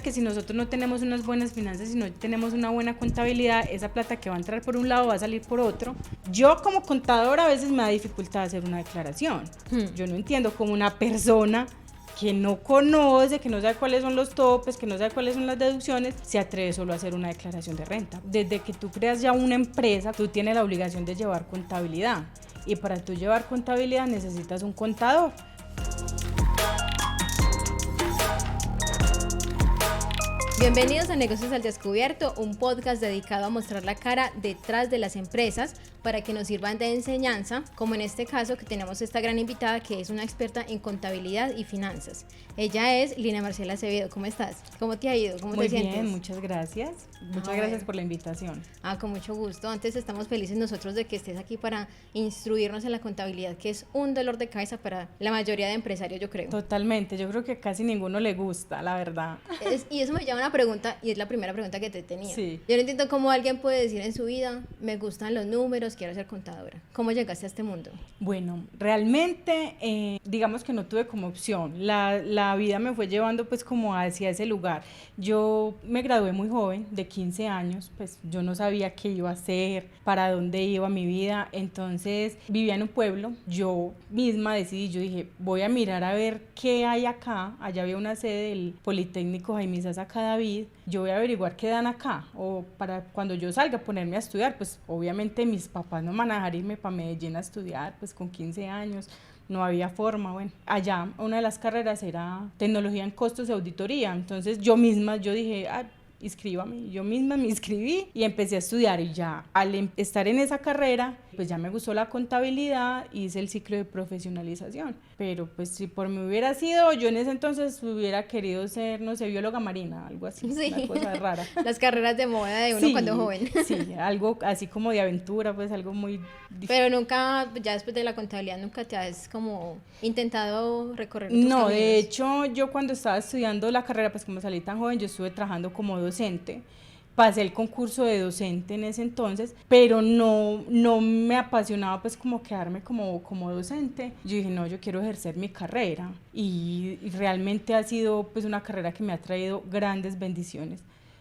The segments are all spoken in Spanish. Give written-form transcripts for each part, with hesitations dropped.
Que si nosotros no tenemos unas buenas finanzas, si no tenemos una buena contabilidad, esa plata que va a entrar por un lado va a salir por otro. Yo como contadora a veces me da dificultad hacer una declaración. Yo no entiendo cómo una persona que no conoce, que no sabe cuáles son los topes, que no sabe cuáles son las deducciones, se atreve solo a hacer una declaración de renta. Desde que tú creas ya una empresa, tú tienes la obligación de llevar contabilidad. Y para tú llevar contabilidad necesitas un contador. Bienvenidos a Negocios al Descubierto, un podcast dedicado a mostrar la cara detrás de las empresas para que nos sirvan de enseñanza, como en este caso que tenemos esta gran invitada que es una experta en contabilidad y finanzas. Ella es Lina Marcela Acevedo. ¿Cómo estás? ¿Cómo te ha ido? ¿Cómo te sientes? Muy bien, muchas gracias. Muchas gracias por la invitación. Con mucho gusto. Antes estamos felices nosotros de que estés aquí para instruirnos en la contabilidad, que es un dolor de cabeza para la mayoría de empresarios, yo creo. Totalmente, yo creo que a casi ninguno le gusta, la verdad. Y eso me lleva a una pregunta, y es la primera pregunta que te tenía. Sí. Yo no entiendo cómo alguien puede decir en su vida, me gustan los números, quiero ser contadora. ¿Cómo llegaste a este mundo? Bueno, realmente, digamos que no tuve como opción. La vida me fue llevando pues como hacia ese lugar. Yo me gradué muy joven, de 15 años, pues yo no sabía qué iba a hacer, para dónde iba mi vida. Entonces vivía en un pueblo, yo misma decidí, yo dije, voy a mirar a ver qué hay acá. Allá había una sede del Politécnico Jaime Sasa David, yo voy a averiguar qué dan acá, o para cuando yo salga ponerme a estudiar. Pues obviamente mis papás no me van a dejar irme para Medellín a estudiar, pues con 15 años, no había forma. Bueno, allá una de las carreras era tecnología en costos y auditoría, entonces yo dije, inscríbame, yo misma me inscribí y empecé a estudiar, y ya al estar en esa carrera, pues ya me gustó la contabilidad, hice el ciclo de profesionalización, pero pues si por mí hubiera sido, yo en ese entonces hubiera querido ser, no sé, bióloga marina, algo así, sí. Una cosa rara. Las carreras de moda de uno Sí, cuando joven. Sí, algo así como de aventura, pues algo muy difícil. Pero nunca, ya después de la contabilidad, nunca te has como intentado recorrer tus No, caminos. de hecho, yo cuando estaba estudiando la carrera, pues como salí tan joven, yo estuve trabajando como docente. Pasé el concurso de docente en ese entonces, pero no me apasionaba pues como quedarme como docente. Yo dije, no, yo quiero ejercer mi carrera, y realmente ha sido pues una carrera que me ha traído grandes bendiciones.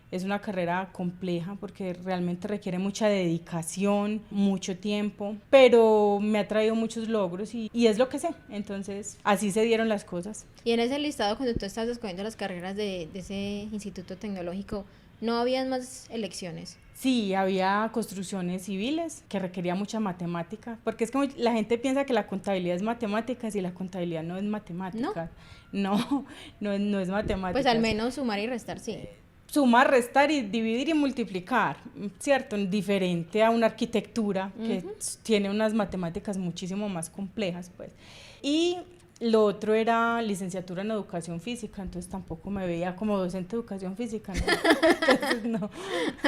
Es una carrera compleja porque realmente requiere mucha dedicación, mucho tiempo, pero me ha traído muchos logros y es lo que sé. Entonces, así se dieron las cosas. Y en ese listado, cuando tú estabas escogiendo las carreras de ese instituto tecnológico, ¿no habían más elecciones? Sí, había construcciones civiles que requería mucha matemática, porque es como la gente piensa que la contabilidad es matemáticas y la contabilidad no es matemática. No es matemática. Pues al menos sumar y restar, sí. Sumar, restar y dividir y multiplicar, ¿cierto? Diferente a una arquitectura que tiene unas matemáticas muchísimo más complejas, pues. Y lo otro era licenciatura en educación física, entonces tampoco me veía como docente de educación física, ¿no? Entonces, no.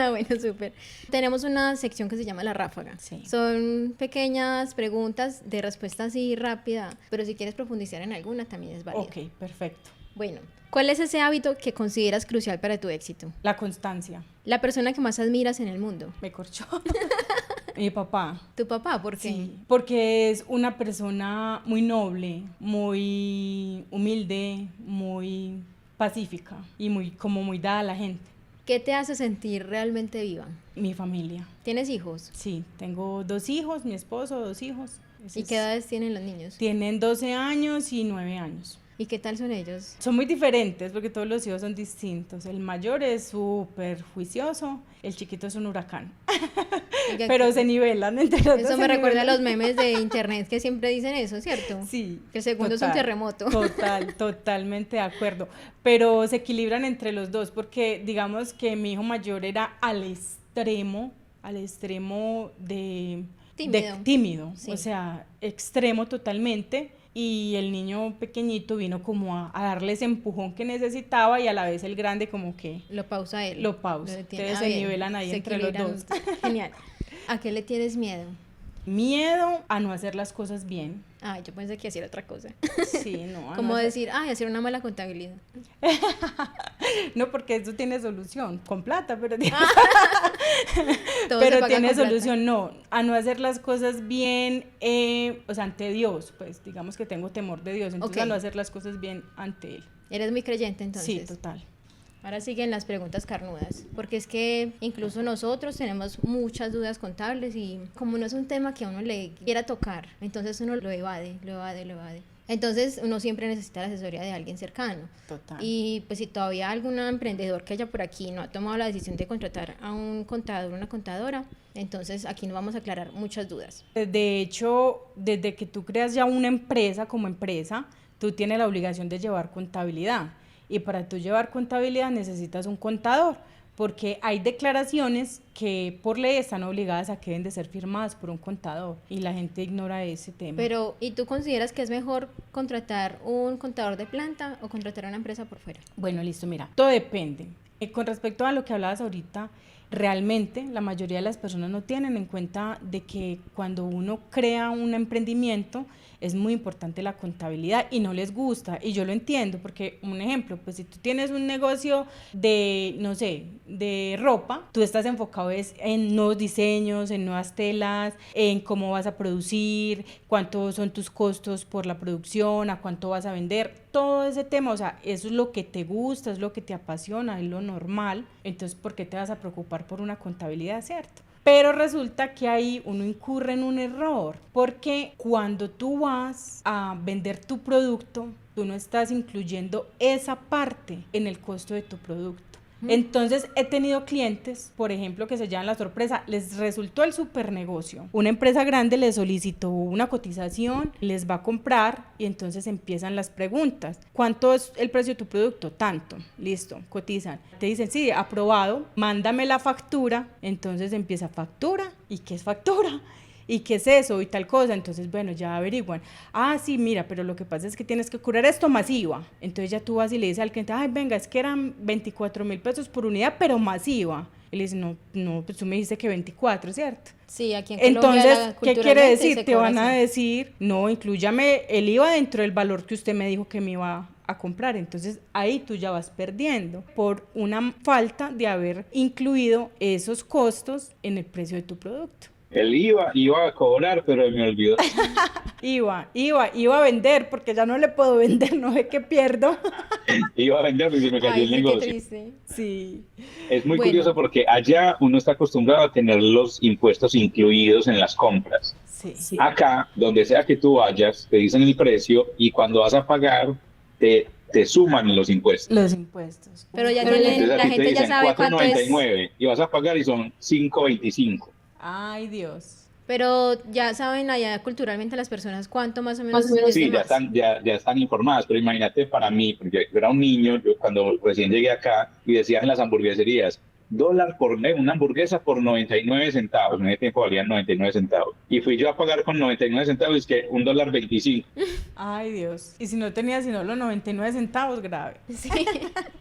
Bueno, súper. Tenemos una sección que se llama La Ráfaga. Sí. Son pequeñas preguntas de respuesta así rápida, pero si quieres profundizar en alguna también es válido. Ok, perfecto. Bueno, ¿cuál es ese hábito que consideras crucial para tu éxito? La constancia. La persona que más admiras en el mundo. Me corchó. Mi papá. ¿Tu papá? ¿Por qué? Sí, porque es una persona muy noble, muy humilde, muy pacífica y muy dada a la gente. ¿Qué te hace sentir realmente viva? Mi familia. ¿Tienes hijos? Sí, tengo 2 hijos, mi esposo, 2 hijos. ¿Y qué edades tienen los niños? Tienen 12 años y 9 años. ¿Y qué tal son ellos? Son muy diferentes porque todos los hijos son distintos. El mayor es súper juicioso, el chiquito es un huracán. Pero se nivelan entre los dos. Eso me recuerda a los memes de internet que siempre dicen eso, ¿cierto? Sí. Que el segundo es un terremoto. Totalmente de acuerdo. Pero se equilibran entre los dos porque digamos que mi hijo mayor era al extremo de tímido, sí. O sea, extremo totalmente. Y el niño pequeñito vino como a darle ese empujón que necesitaba, y a la vez el grande como que lo pausa él. Entonces se nivelan ahí entre los dos. Genial. ¿A qué le tienes miedo? Miedo a no hacer las cosas bien. Yo pensé que hacer otra cosa. Sí, no. Como decir, hacer una mala contabilidad. No, porque eso tiene solución, con plata, pero tiene solución, no, a no hacer las cosas bien, o sea, ante Dios, pues digamos que tengo temor de Dios, entonces a no hacer las cosas bien ante Él. ¿Eres muy creyente entonces? Sí, total. Ahora siguen las preguntas carnudas, porque es que incluso nosotros tenemos muchas dudas contables y como no es un tema que a uno le quiera tocar, entonces uno lo evade. Entonces uno siempre necesita la asesoría de alguien cercano. Total. Y pues si todavía algún emprendedor que haya por aquí no ha tomado la decisión de contratar a un contador o una contadora, entonces aquí nos vamos a aclarar muchas dudas. De hecho, desde que tú creas ya una empresa como empresa, tú tienes la obligación de llevar contabilidad. Y para tú llevar contabilidad necesitas un contador, porque hay declaraciones que por ley están obligadas a que deben de ser firmadas por un contador y la gente ignora ese tema. Pero, ¿y tú consideras que es mejor contratar un contador de planta o contratar a una empresa por fuera? Bueno, listo, mira, todo depende. Con respecto a lo que hablabas ahorita, realmente la mayoría de las personas no tienen en cuenta de que cuando uno crea un emprendimiento es muy importante la contabilidad y no les gusta, y yo lo entiendo, porque un ejemplo, pues si tú tienes un negocio de, no sé, de ropa, tú estás enfocado en nuevos diseños, en nuevas telas, en cómo vas a producir, cuántos son tus costos por la producción, a cuánto vas a vender, todo ese tema, o sea, eso es lo que te gusta, es lo que te apasiona, es lo normal, entonces ¿por qué te vas a preocupar por una contabilidad, cierto? Pero resulta que ahí uno incurre en un error, porque cuando tú vas a vender tu producto, tú no estás incluyendo esa parte en el costo de tu producto. Entonces he tenido clientes, por ejemplo, que se llevan la sorpresa, les resultó el super negocio, una empresa grande les solicitó una cotización, les va a comprar y entonces empiezan las preguntas. ¿Cuánto es el precio de tu producto? Tanto, listo, cotizan. Te dicen, sí, aprobado, mándame la factura, entonces empieza factura. ¿Y qué es factura? ¿Y qué es eso? Y tal cosa. Entonces, bueno, ya averiguan. Ah, sí, mira, pero lo que pasa es que tienes que cobrar esto más IVA. Entonces ya tú vas y le dices al cliente, ay, venga, es que eran 24.000 pesos por unidad, pero más IVA. Y le dice, no, pues tú me dijiste que 24, ¿cierto? Sí, aquí en Entonces, Colombia, ¿qué quiere decir? se Te cobra van a así. decir, no, inclúyame el IVA dentro del valor que usted me dijo que me iba a comprar. Entonces, ahí tú ya vas perdiendo por una falta de haber incluido esos costos en el precio de tu producto. El IVA iba a cobrar, pero me olvidó. Iba a vender porque ya no le puedo vender, no sé qué pierdo. Iba a vender porque me cayó Ay, el sí, qué negocio. triste. Sí, Es muy Bueno, curioso porque allá uno está acostumbrado a tener los impuestos incluidos en las compras. sí. Acá, donde sea que tú vayas, te dicen el precio y cuando vas a pagar, te suman los impuestos. Los impuestos. pero ya Pero tienen, Entonces a la ti te gente ya dicen sabe cuánto es, 4.99 y vas a pagar y son 5.25. Ay, Dios. pero ya saben allá culturalmente las personas cuánto más o menos es de Sí, más. ya están informadas, pero imagínate para mí, porque yo era un niño, yo cuando recién llegué acá y decían en las hamburgueserías, dólar por una hamburguesa por 99 centavos, en ese tiempo valían 99 centavos. Y fui yo a pagar con 99 centavos, es que $1.25. Ay, Dios. Y si no tenía sino los 99 centavos, grave. Sí.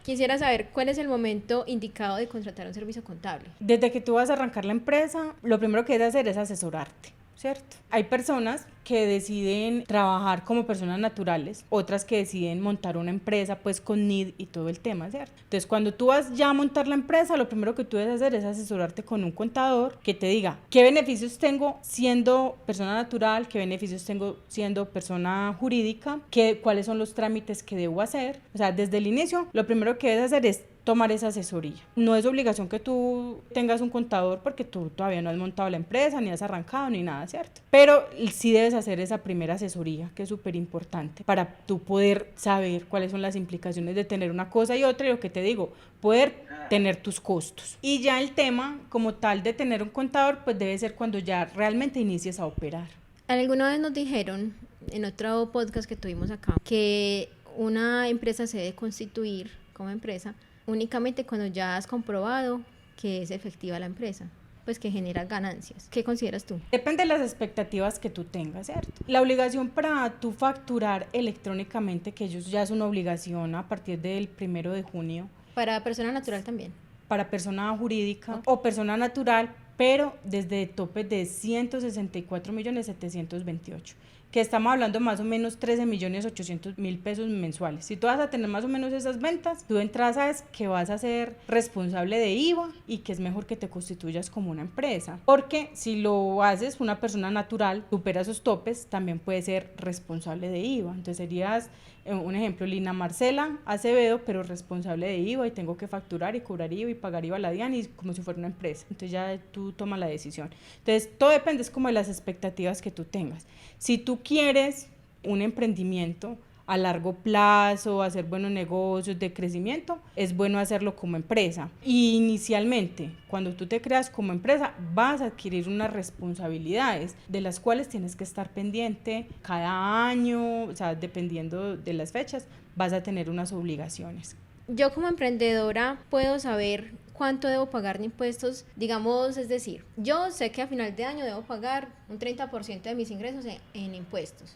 Quisiera saber cuál es el momento indicado de contratar un servicio contable. Desde que tú vas a arrancar la empresa, lo primero que debes hacer es asesorarte, ¿cierto? Hay personas que deciden trabajar como personas naturales, otras que deciden montar una empresa pues con NID y todo el tema, ¿cierto? Entonces cuando tú vas ya a montar la empresa, lo primero que tú debes hacer es asesorarte con un contador que te diga qué beneficios tengo siendo persona natural, qué beneficios tengo siendo persona jurídica, cuáles son los trámites que debo hacer. O sea, desde el inicio, lo primero que debes hacer es tomar esa asesoría. No es obligación que tú tengas un contador porque tú todavía no has montado la empresa, ni has arrancado, ni nada, ¿cierto? Pero sí debes hacer esa primera asesoría, que es súper importante, para tú poder saber cuáles son las implicaciones de tener una cosa y otra, y lo que te digo, poder tener tus costos. Y ya el tema, como tal, de tener un contador, pues debe ser cuando ya realmente inicies a operar. Alguna vez nos dijeron, en otro podcast que tuvimos acá, que una empresa se debe constituir como empresa únicamente cuando ya has comprobado que es efectiva la empresa, pues que genera ganancias. ¿Qué consideras tú? Depende de las expectativas que tú tengas, ¿cierto? La obligación para tú facturar electrónicamente, que ellos ya es una obligación a partir del 1 de junio, Para persona natural también. para persona jurídica o persona natural, pero desde topes de 164.728.000. que estamos hablando más o menos 13.800.000 pesos mensuales. Si tú vas a tener más o menos esas ventas, tú de entrada sabes que vas a ser responsable de IVA y que es mejor que te constituyas como una empresa, porque si lo haces una persona natural, supera esos topes, también puedes ser responsable de IVA. Entonces serías, un ejemplo, Lina Marcela Acevedo, pero responsable de IVA, y tengo que facturar y cobrar IVA y pagar IVA a la DIAN, y como si fuera una empresa. Entonces ya tú tomas la decisión. Entonces todo depende, es como de las expectativas que tú tengas. Si tú quieres un emprendimiento a largo plazo, hacer buenos negocios de crecimiento, es bueno hacerlo como empresa. Y inicialmente, cuando tú te creas como empresa, vas a adquirir unas responsabilidades de las cuales tienes que estar pendiente cada año, o sea, dependiendo de las fechas, vas a tener unas obligaciones. Yo como emprendedora puedo saber cuánto debo pagar de impuestos, digamos, es decir, yo sé que a final de año debo pagar un 30% de mis ingresos en impuestos.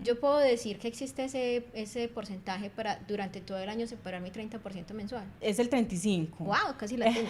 Yo puedo decir que existe ese porcentaje para durante todo el año separar mi 30% mensual. Es el 35%. ¡Wow! Casi la tengo.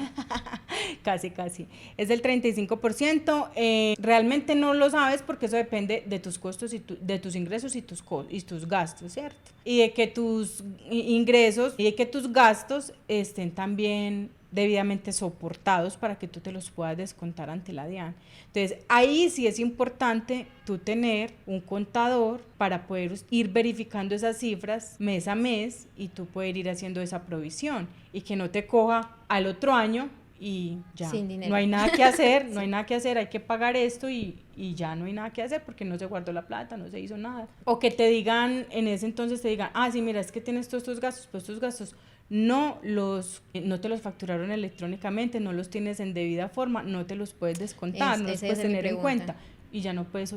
Casi. Es el 35%. Realmente no lo sabes porque eso depende de tus costos y de tus ingresos y tus gastos, ¿cierto? Y de que tus ingresos y de que tus gastos estén también debidamente soportados para que tú te los puedas descontar ante la DIAN. Entonces, ahí sí es importante tú tener un contador para poder ir verificando esas cifras mes a mes y tú poder ir haciendo esa provisión y que no te coja al otro año y ya sin dinero. No hay nada que hacer, no hay nada que hacer, hay que pagar esto y ya no hay nada que hacer porque no se guardó la plata, no se hizo nada. O que te digan, en ese entonces te digan, sí, mira, es que tienes todos estos gastos, pues estos gastos no te los facturaron electrónicamente, no los tienes en debida forma, no te los puedes descontar, no los puedes tener en cuenta y ya no puedes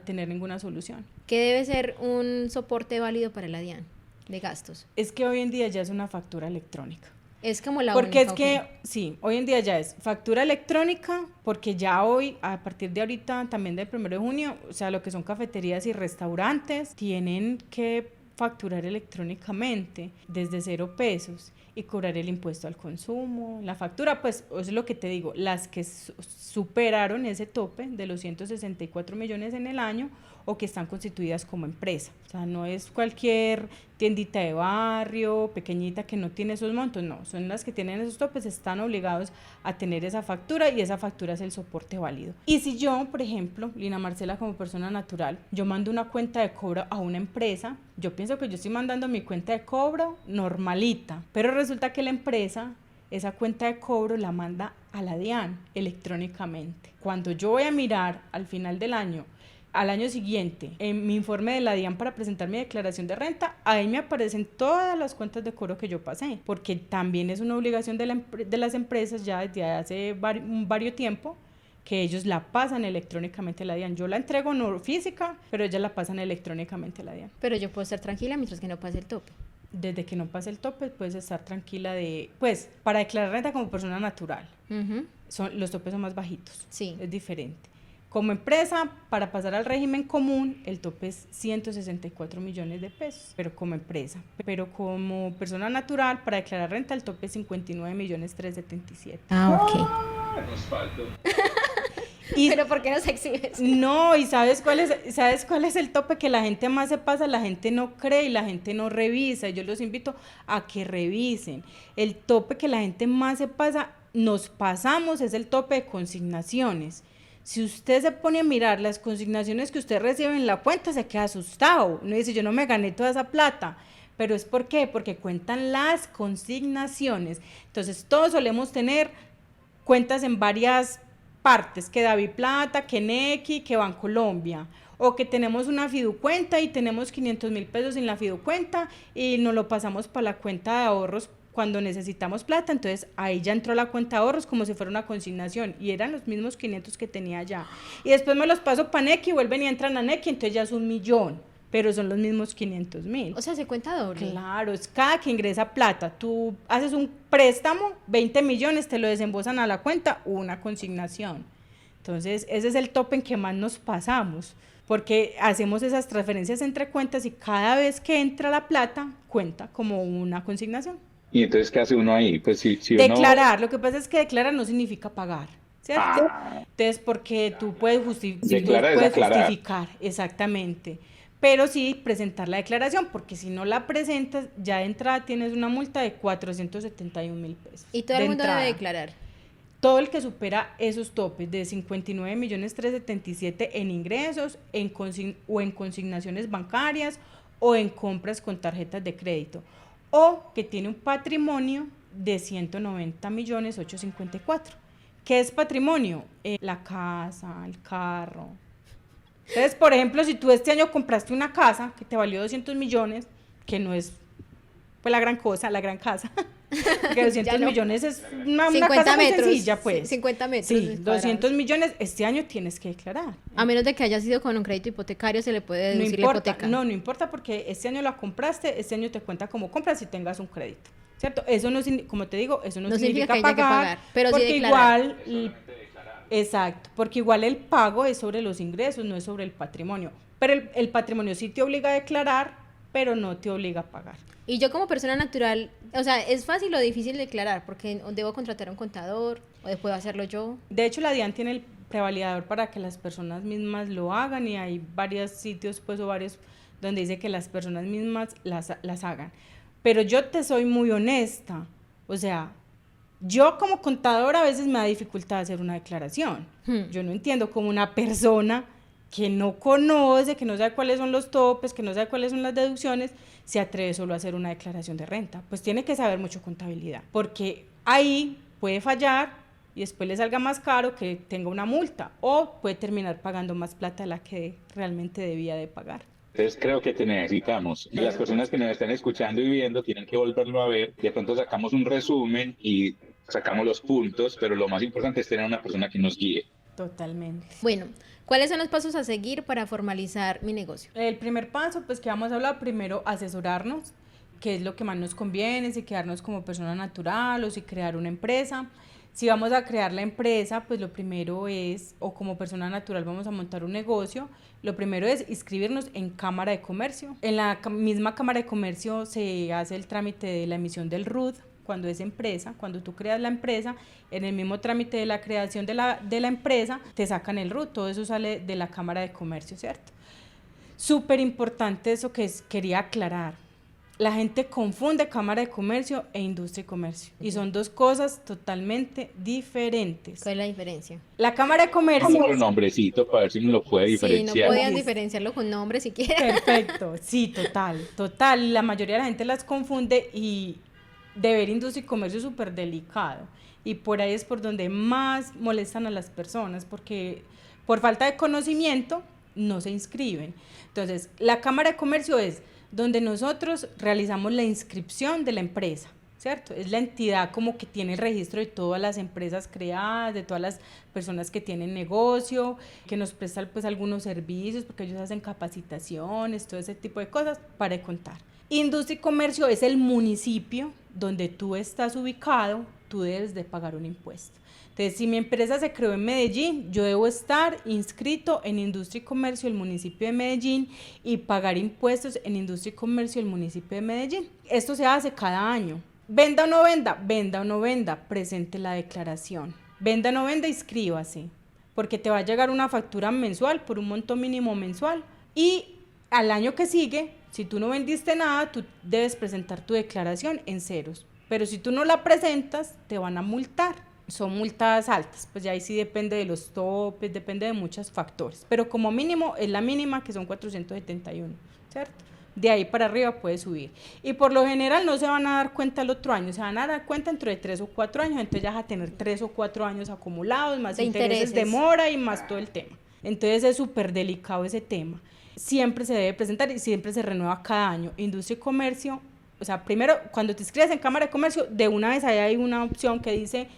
tener ninguna solución. ¿Qué debe ser un soporte válido para la DIAN de gastos? Es que hoy en día ya es una factura electrónica. Es como la porque única. Porque es que, sí, hoy en día ya es factura electrónica, porque ya hoy, a partir de ahorita, también del 1 de junio, o sea, lo que son cafeterías y restaurantes, tienen que facturar electrónicamente desde 0 pesos y cobrar el impuesto al consumo. La factura, pues, es lo que te digo, las que superaron ese tope de los 164 millones en el año o que están constituidas como empresa. O sea, no es cualquier tiendita de barrio, pequeñita que no tiene esos montos, no, son las que tienen esos topes, están obligados a tener esa factura y esa factura es el soporte válido. Y si yo, por ejemplo, Lina Marcela como persona natural, yo mando una cuenta de cobro a una empresa, yo pienso que yo estoy mandando mi cuenta de cobro normalita, pero resulta que la empresa esa cuenta de cobro la manda a la DIAN electrónicamente. Cuando yo voy a mirar al final del año, al año siguiente, en mi informe de la DIAN para presentar mi declaración de renta, ahí me aparecen todas las cuentas de cobro que yo pasé, porque también es una obligación de las empresas ya desde hace varios tiempo, que ellos la pasan electrónicamente a la DIAN. Yo la entrego no física, pero ellas la pasan electrónicamente a la DIAN. Pero yo puedo estar tranquila mientras que no pase el tope. Desde que no pase el tope, puedes estar tranquila para declarar renta como persona natural. Los topes son más bajitos. Sí. Es diferente. Como empresa, para pasar al régimen común, el tope es 164 millones de pesos, pero como empresa. Pero como persona natural, para declarar renta, el tope es 59 millones 377. Ok. Nos faltó. ¿Pero por qué no se exhibes? No, y ¿sabes cuál es el tope? Que la gente más se pasa, la gente no cree y la gente no revisa. Yo los invito a que revisen. El tope que la gente más se pasa, nos pasamos, es el tope de consignaciones. Si usted se pone a mirar las consignaciones que usted recibe en la cuenta, se queda asustado. Uno dice, yo no me gané toda esa plata. ¿Pero es por qué? Porque cuentan las consignaciones. Entonces, todos solemos tener cuentas en varias partes, que DaviPlata, que Nequi, que Bancolombia. O que tenemos una fiducuenta y tenemos 500.000 pesos en la fiducuenta y nos lo pasamos para la cuenta de ahorros cuando necesitamos plata, entonces ahí ya entró la cuenta de ahorros como si fuera una consignación y eran los mismos 500 que tenía allá. Y después me los paso para Nequi, vuelven y entran a Nequi, entonces ya es 1.000.000, pero son los mismos 500.000. O sea, ¿se cuenta doble? Claro, es cada que ingresa plata. Tú haces un préstamo, 20 millones, te lo desembolsan a la cuenta, una consignación. Entonces, ese es el tope en que más nos pasamos, porque hacemos esas transferencias entre cuentas y cada vez que entra la plata, cuenta como una consignación. ¿Y entonces qué hace uno ahí? Pues si declarar, lo que pasa es que declarar no significa pagar. ¿cierto? Entonces, porque tú puedes, Declarar es aclarar. justificar, exactamente. Pero sí presentar la declaración, porque si no la presentas, ya de entrada tienes una multa de 471.000 pesos. Y todo el mundo debe declarar. Todo el que supera esos topes de 59.377.000 en ingresos, o en consignaciones bancarias, o en compras con tarjetas de crédito, o que tiene un patrimonio de 190.854.000. ¿Qué es patrimonio? La casa, el carro. Entonces, por ejemplo, si tú este año compraste una casa que te valió 200 millones, que no es pues la gran cosa, la gran casa, que 200 millones es una casa muy sencilla, pues. 50 metros. Sí, 200 millones este año tienes que declarar. A menos de que haya sido con un crédito hipotecario, se le puede deducir la hipoteca. No importa, porque este año la compraste, este año te cuenta como compra si tengas un crédito, ¿cierto? Eso no, como te digo, eso no significa que haya que pagar, pero porque sí declarar. Exacto, porque igual el pago es sobre los ingresos, no es sobre el patrimonio. Pero el patrimonio sí te obliga a declarar, pero no te obliga a pagar. Y yo como persona natural, o sea, ¿es fácil o difícil declarar? Porque debo contratar a un contador o puedo hacerlo yo. De hecho, la DIAN tiene el prevalidador para que las personas mismas lo hagan, y hay varios sitios, pues, o varios donde dice que las personas mismas las hagan. Pero yo te soy muy honesta, o sea, yo como contadora a veces me da dificultad hacer una declaración. Yo no entiendo cómo una persona que no conoce, que no sabe cuáles son los topes, que no sabe cuáles son las deducciones, se atreve solo a hacer una declaración de renta. Pues tiene que saber mucho contabilidad, porque ahí puede fallar y después le salga más caro que tenga una multa, o puede terminar pagando más plata de la que realmente debía de pagar. Entonces creo que te necesitamos. Y las personas que nos están escuchando y viendo tienen que volverlo a ver. De pronto sacamos un resumen y sacamos los puntos, pero lo más importante es tener una persona que nos guíe. Totalmente. Bueno, ¿cuáles son los pasos a seguir para formalizar mi negocio? El primer paso, pues que vamos a hablar, primero asesorarnos, qué es lo que más nos conviene, si quedarnos como persona natural o si crear una empresa. Si vamos a crear la empresa, pues lo primero es, o como persona natural vamos a montar un negocio, lo primero es inscribirnos en Cámara de Comercio. En la misma Cámara de Comercio se hace el trámite de la emisión del RUT, cuando es empresa, cuando tú creas la empresa, en el mismo trámite de la creación de la empresa, te sacan el RUT, todo eso sale de la Cámara de Comercio, ¿cierto? Súper importante eso que quería aclarar. La gente confunde Cámara de Comercio e Industria y Comercio, y son dos cosas totalmente diferentes. ¿Cuál es la diferencia? La Cámara de Comercio... Vamos con un nombrecito para ver si me lo puede diferenciar. Sí, no podían diferenciarlo con nombre si quieren. Perfecto, sí, total. La mayoría de la gente las confunde, y de ver Industria y Comercio es súper delicado, y por ahí es por donde más molestan a las personas, porque por falta de conocimiento no se inscriben. Entonces, la Cámara de Comercio es donde nosotros realizamos la inscripción de la empresa, ¿cierto? Es la entidad como que tiene el registro de todas las empresas creadas, de todas las personas que tienen negocio, que nos prestan pues algunos servicios, porque ellos hacen capacitaciones, todo ese tipo de cosas, para contar. Industria y Comercio es el municipio donde tú estás ubicado, tú debes de pagar un impuesto. Entonces, si mi empresa se creó en Medellín, yo debo estar inscrito en Industria y Comercio del municipio de Medellín y pagar impuestos en Industria y Comercio del municipio de Medellín. Esto se hace cada año. Venda o no venda, presente la declaración. Venda o no venda, inscríbase, porque te va a llegar una factura mensual por un monto mínimo mensual, y al año que sigue, si tú no vendiste nada, tú debes presentar tu declaración en ceros. Pero si tú no la presentas, te van a multar. Son multas altas, pues ya ahí sí depende de los topes, depende de muchos factores, pero como mínimo es la mínima, que son 471, ¿cierto? De ahí para arriba puede subir, y por lo general no se van a dar cuenta el otro año, se van a dar cuenta dentro de 3 o 4 años, entonces ya vas a tener 3 o 4 años acumulados, más de intereses de mora y más todo el tema. Entonces es súper delicado ese tema. Siempre se debe presentar y siempre se renueva cada año. Industria y Comercio, o sea, primero cuando te inscribes en Cámara de Comercio, de una vez ahí hay una opción que dice: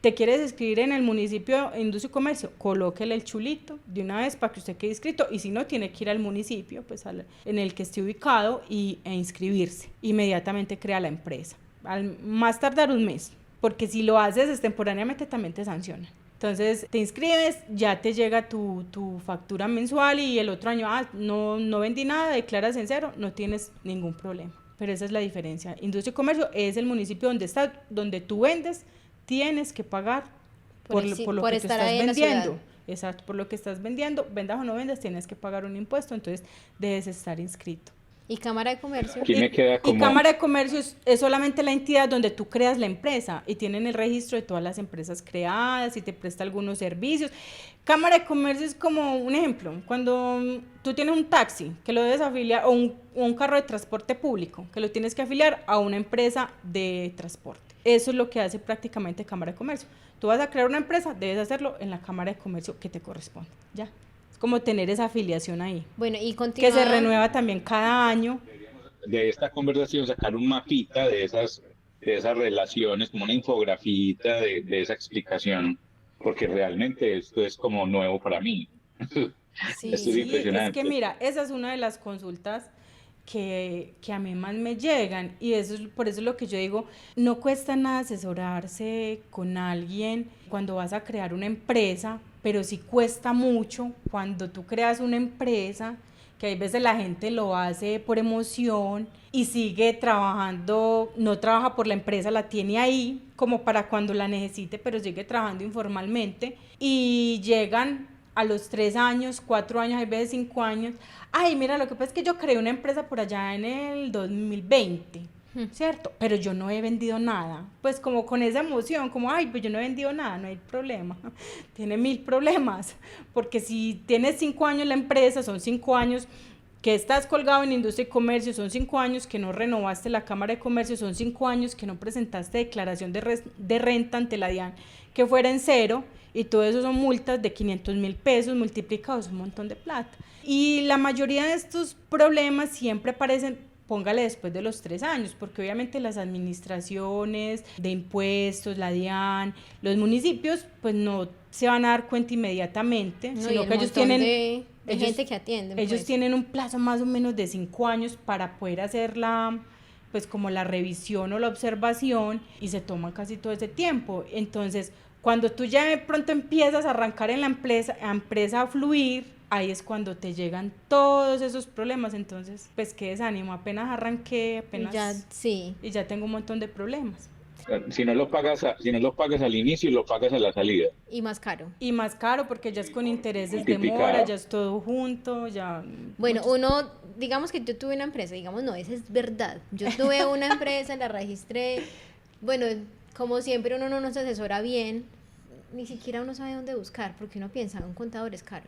¿te quieres inscribir en el municipio de Industria y Comercio? Colóquele el chulito de una vez para que usted quede inscrito, y si no, tiene que ir al municipio pues en el que esté ubicado e inscribirse. Inmediatamente crea la empresa, al más tardar un mes, porque si lo haces extemporáneamente también te sancionan. Entonces te inscribes, ya te llega tu factura mensual, y el otro año no vendí nada, declaras en cero, no tienes ningún problema. Pero esa es la diferencia. Industria y Comercio es el municipio donde tú vendes, tienes que pagar por lo por que tú estar estás ahí en la vendiendo. ciudad. Exacto, por lo que estás vendiendo, vendas o no vendas, tienes que pagar un impuesto, entonces debes estar inscrito. ¿Y Cámara de Comercio? Aquí me queda Y como, Cámara de Comercio es solamente la entidad donde tú creas la empresa y tienen el registro de todas las empresas creadas y te presta algunos servicios. Cámara de Comercio es como un ejemplo, cuando tú tienes un taxi que lo debes afiliar o un carro de transporte público que lo tienes que afiliar a una empresa de transporte. Eso es lo que hace prácticamente Cámara de Comercio. Tú vas a crear una empresa, debes hacerlo en la Cámara de Comercio que te corresponde, ¿ya? Es como tener esa afiliación ahí, Bueno, y que se continúa. renueva también cada año. de esta conversación, sacar un mapita de esas relaciones, como una infografía de esa explicación, porque realmente esto es como nuevo para mí. Esto es Sí. Sí, es que impresionante. mira, esa es una de las consultas que a mí más me llegan y eso es, por eso es lo que yo digo, no cuesta nada asesorarse con alguien cuando vas a crear una empresa, pero sí cuesta mucho cuando tú creas una empresa, que hay veces la gente lo hace por emoción y sigue trabajando, no trabaja por la empresa, la tiene ahí como para cuando la necesite, pero sigue trabajando informalmente y llegan a los 3 años, 4 años, hay veces 5 años. Ay, mira, lo que pasa es que yo creé una empresa por allá en el 2020, ¿cierto? Pero yo no he vendido nada. Pues como con esa emoción, como, ay, pues yo no he vendido nada, no hay problema. Tiene 1000 problemas, porque si tienes 5 años la empresa, son 5 años que estás colgado en industria y comercio, son 5 años que no renovaste la Cámara de Comercio, son 5 años que no presentaste declaración de renta ante la DIAN que fuera en cero, y todo eso son multas de 500.000 pesos multiplicados, un montón de plata. Y la mayoría de estos problemas siempre aparecen, póngale después de los 3 años, porque obviamente las administraciones de impuestos, la DIAN, los municipios, pues no se van a dar cuenta inmediatamente, No, y sino el que ellos montón tienen... de ellos- gente que atienden, ellos pues. tienen un plazo más o menos de 5 años para poder hacer pues como la revisión o la observación, y se toman casi todo ese tiempo. Entonces, cuando tú ya de pronto empiezas a arrancar en la empresa a fluir, ahí es cuando te llegan todos esos problemas. Entonces, pues qué desánimo, apenas arranqué, Ya, sí. y ya tengo un montón de problemas. Si no lo pagas al inicio, lo pagas a la salida, Y más caro. Y más caro porque ya es con intereses de mora, multiplicado. ya es todo junto, ya... Bueno, uno, digamos que yo tuve una empresa, digamos, no, eso es verdad. Yo tuve una empresa, la registré. Bueno, como siempre uno no se asesora bien, ni siquiera uno sabe dónde buscar, porque uno piensa, un contador es caro.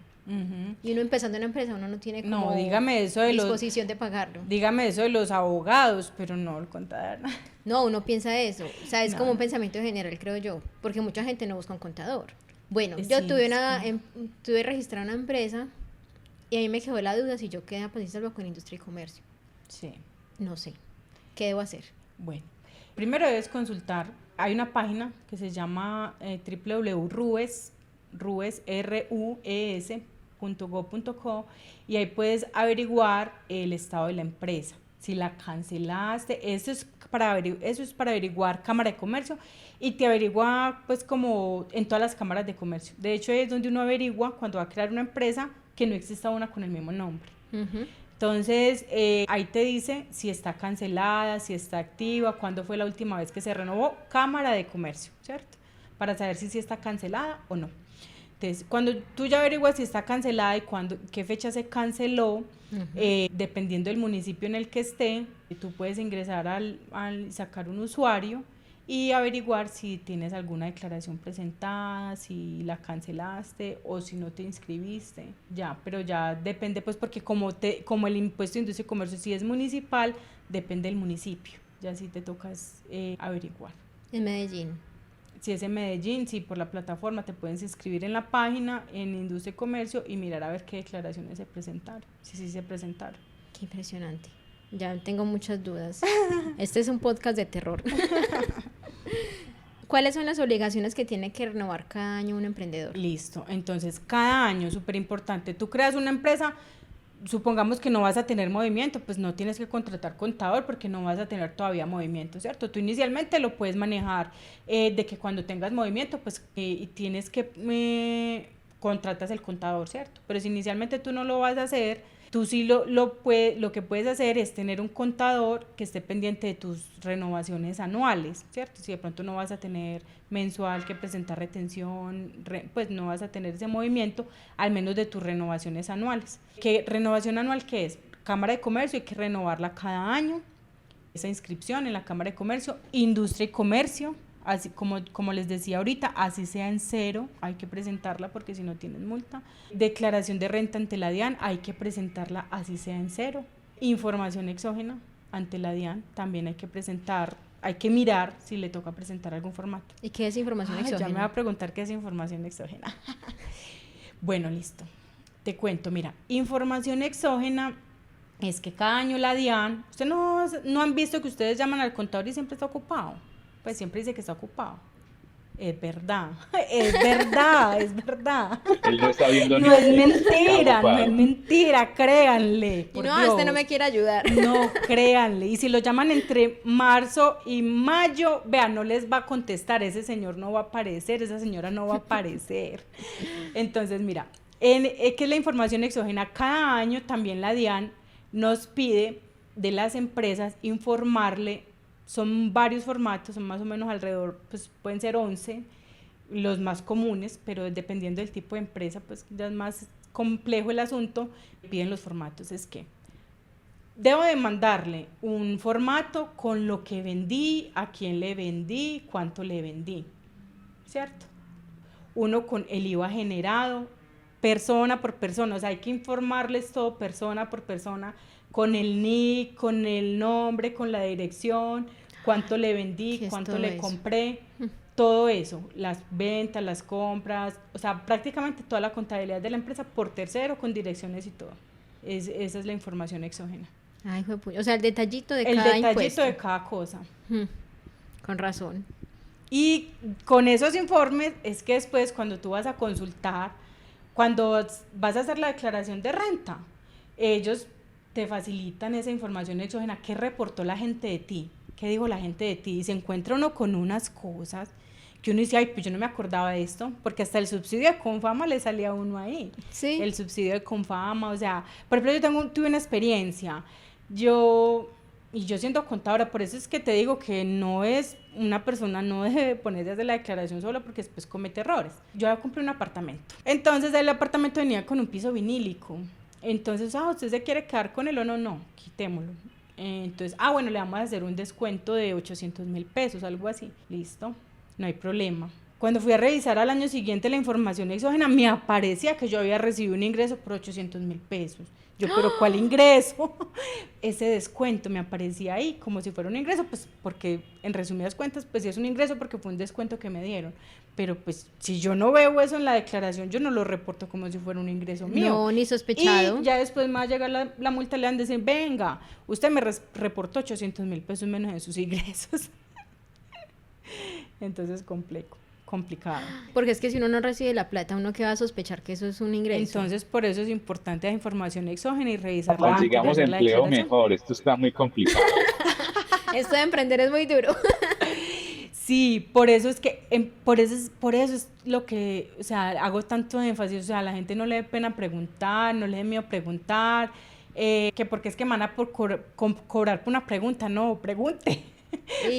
Y uno empezando una empresa, uno no tiene como dígame eso de disposición de pagarlo. dígame eso de los abogados, pero no el contador. No, uno piensa eso. O sea, es No. como un pensamiento general, creo yo, porque mucha gente no busca un contador. Bueno, Sí, yo tuve sí. tuve registrada una empresa y a mí me quedó la duda si yo quedé pues salvo con industria y comercio. Sí, No sé. ¿Qué debo hacer? bueno. Primero debes consultar, hay una página que se llama www.rues.gov.co, y ahí puedes averiguar el estado de la empresa, si la cancelaste. Eso es para averiguar Cámara de Comercio, y te averigua pues como en todas las cámaras de comercio. De hecho es donde uno averigua cuando va a crear una empresa que no exista una con el mismo nombre. Ujú. Entonces, ahí te dice si está cancelada, si está activa, cuándo fue la última vez que se renovó Cámara de Comercio, ¿cierto? Para saber si está cancelada o no. Entonces, cuando tú ya averiguas si está cancelada y qué fecha se canceló, dependiendo del municipio en el que esté, tú puedes ingresar al sacar un usuario y averiguar si tienes alguna declaración presentada, si la cancelaste o si no te inscribiste, ya, pero ya depende pues porque como el impuesto de industria y comercio si es municipal, depende del municipio, ya sí te tocas averiguar. En Medellín. Si es en Medellín, sí, por la plataforma te puedes inscribir en la página, en industria y comercio, y mirar a ver qué declaraciones se presentaron, si sí se presentaron. Qué impresionante. Ya tengo muchas dudas. Este es un podcast de terror. ¿Cuáles son las obligaciones que tiene que renovar cada año un emprendedor? Listo, entonces cada año, súper importante, tú creas una empresa, supongamos que no vas a tener movimiento, pues no tienes que contratar contador porque no vas a tener todavía movimiento, ¿cierto? Tú inicialmente lo puedes manejar de que cuando tengas movimiento, pues tienes que contratas el contador, ¿cierto? Pero si inicialmente tú no lo vas a hacer, Tú sí lo que puedes hacer es tener un contador que esté pendiente de tus renovaciones anuales, ¿cierto? Si de pronto no vas a tener mensual que presentar retención, pues no vas a tener ese movimiento, al menos de tus renovaciones anuales. ¿Qué renovación anual qué es? Cámara de Comercio, hay que renovarla cada año, esa inscripción en la Cámara de Comercio. Industria y Comercio, así como les decía ahorita, así sea en cero, hay que presentarla porque si no tienes multa. Declaración de renta ante la DIAN, hay que presentarla así sea en cero. Información exógena ante la DIAN, también hay que presentar, hay que mirar si le toca presentar algún formato. ¿Y qué es información exógena? Ya me va a preguntar qué es información exógena. Bueno, listo. Te cuento, mira, información exógena es que cada año la DIAN, ustedes no han visto que ustedes llaman al contador y siempre está ocupado. Pues siempre dice que está ocupado. Es verdad, es verdad, es verdad. Él no está viendo no es mentira, no es mentira, créanle. Y no, este no me quiere ayudar. No, créanle. Y si lo llaman entre marzo y mayo, vean, no les va a contestar, ese señor no va a aparecer, esa señora no va a aparecer. Entonces, mira, ¿qué es la información exógena? Cada año también la DIAN nos pide de las empresas informarle. Son varios formatos, son más o menos alrededor, pues pueden ser 11, los más comunes, pero dependiendo del tipo de empresa, pues ya es más complejo el asunto, piden los formatos. Es que debo de mandarle un formato con lo que vendí, a quién le vendí, cuánto le vendí, ¿cierto? Uno con el IVA generado, persona por persona, o sea, hay que informarles todo persona por persona, con el NIC, con el nombre, con la dirección, cuánto le vendí, cuánto le compré, todo eso, las ventas, las compras, o sea, prácticamente toda la contabilidad de la empresa por tercero, con direcciones y todo. Esa es la información exógena. Ay, o sea, el detallito de cada impuesto. El detallito de cada cosa. Con razón. Y con esos informes es que después cuando tú vas a consultar, cuando vas a hacer la declaración de renta, ellos te facilitan esa información exógena. ¿Qué reportó la gente de ti? ¿Qué dijo la gente de ti? Y se encuentra uno con unas cosas que uno dice, ay, pues yo no me acordaba de esto, porque hasta el subsidio de Confama le salía a uno ahí. Sí. El subsidio de Confama, o sea, por ejemplo, yo tuve una experiencia, yo siendo contadora, por eso es que te digo que una persona no debe ponerse a hacer la declaración solo porque después comete errores. Yo compré un apartamento, entonces el apartamento venía con un piso vinílico. Entonces, ¿usted se quiere quedar con él o no? No, quitémoslo. Entonces, bueno, le vamos a hacer un descuento de 800,000 pesos, algo así. Listo, no hay problema. Cuando fui a revisar al año siguiente la información exógena, me aparecía que yo había recibido un ingreso por 800,000 pesos. Yo, ¿pero cuál ingreso? Ese descuento me aparecía ahí como si fuera un ingreso, pues porque en resumidas cuentas, pues sí es un ingreso porque fue un descuento que me dieron. Pero pues si yo no veo eso en la declaración, yo no lo reporto como si fuera un ingreso mío. No, ni sospechado. Y ya después me va a llegar la multa, le van a decir, venga, usted me reportó 800,000 pesos menos en sus ingresos. Entonces, complicado. Porque es que si uno no recibe la plata, uno que va a sospechar que eso es un ingreso. Entonces, por eso es importante la información exógena y revisarla. Consigamos empleo mejor, esto está muy complicado. Esto de emprender es muy duro. Sí, por eso es que, por eso es lo que, o sea, hago tanto énfasis, o sea, a la gente no le dé pena preguntar, no le dé miedo preguntar, que porque es que me van a cobrar por una pregunta, no, pregunte.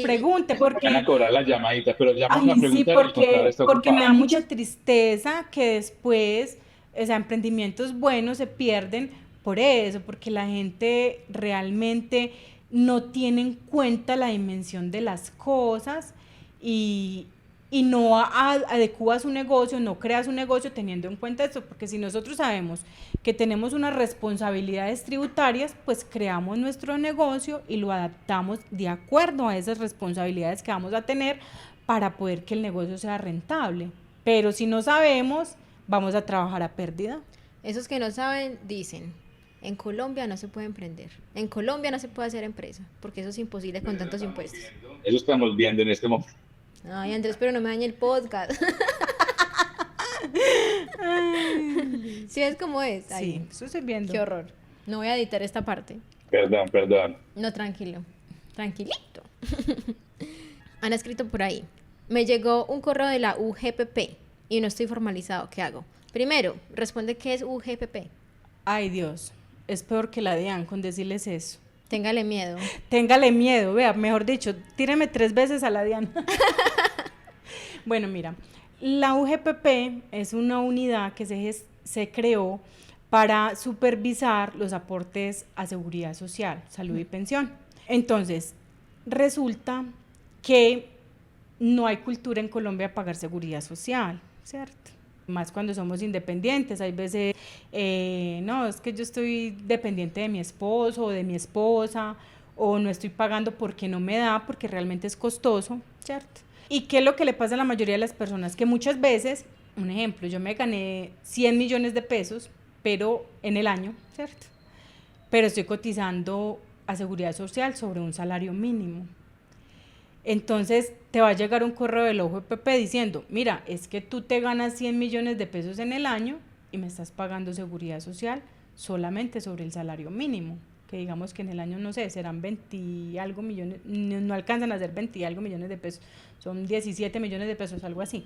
Pregunte, porque van a cobrar las llamaditas, pero llaman a preguntar. Sí, porque me da mucha tristeza que después, o sea, emprendimientos buenos se pierden por eso, porque la gente realmente no tiene en cuenta la dimensión de las cosas y no adecúa su negocio, no crea su negocio teniendo en cuenta eso, porque si nosotros sabemos que tenemos unas responsabilidades tributarias, pues creamos nuestro negocio y lo adaptamos de acuerdo a esas responsabilidades que vamos a tener para poder que el negocio sea rentable. Pero si no sabemos, vamos a trabajar a pérdida. Esos que no saben dicen, en Colombia no se puede emprender, en Colombia no se puede hacer empresa, porque eso es imposible con tantos impuestos. Eso estamos viendo en este momento. Ay, Andrés, pero no me dañe el podcast. ¿Sí ves cómo es? Ay, sí, eso estoy viendo. Qué horror. No voy a editar esta parte. Perdón. No, tranquilo. Tranquilito. Han escrito por ahí. Me llegó un correo de la UGPP y no estoy formalizado. ¿Qué hago? Primero, responde qué es UGPP. Ay, Dios. es peor que la DIAN con decirles eso. Téngale miedo. Téngale miedo, vea, mejor dicho, tíreme 3 veces a la DIAN. Bueno, mira, la UGPP es una unidad que se creó para supervisar los aportes a seguridad social, salud y pensión. Entonces, resulta que no hay cultura en Colombia de pagar seguridad social, ¿cierto? Más cuando somos independientes, hay veces, no, es que yo estoy dependiente de mi esposo o de mi esposa, o no estoy pagando porque no me da, porque realmente es costoso, ¿cierto? ¿Y qué es lo que le pasa a la mayoría de las personas? Que muchas veces, un ejemplo, yo me gané 100 millones de pesos, pero en el año, ¿cierto? Pero estoy cotizando a seguridad social sobre un salario mínimo. Entonces te va a llegar un correo de la UGPP diciendo, mira, es que tú te ganas 100 millones de pesos en el año y me estás pagando seguridad social solamente sobre el salario mínimo, que digamos que en el año, no sé, serán 20 y algo millones, no alcanzan a ser 20 y algo millones de pesos, son 17 millones de pesos, algo así.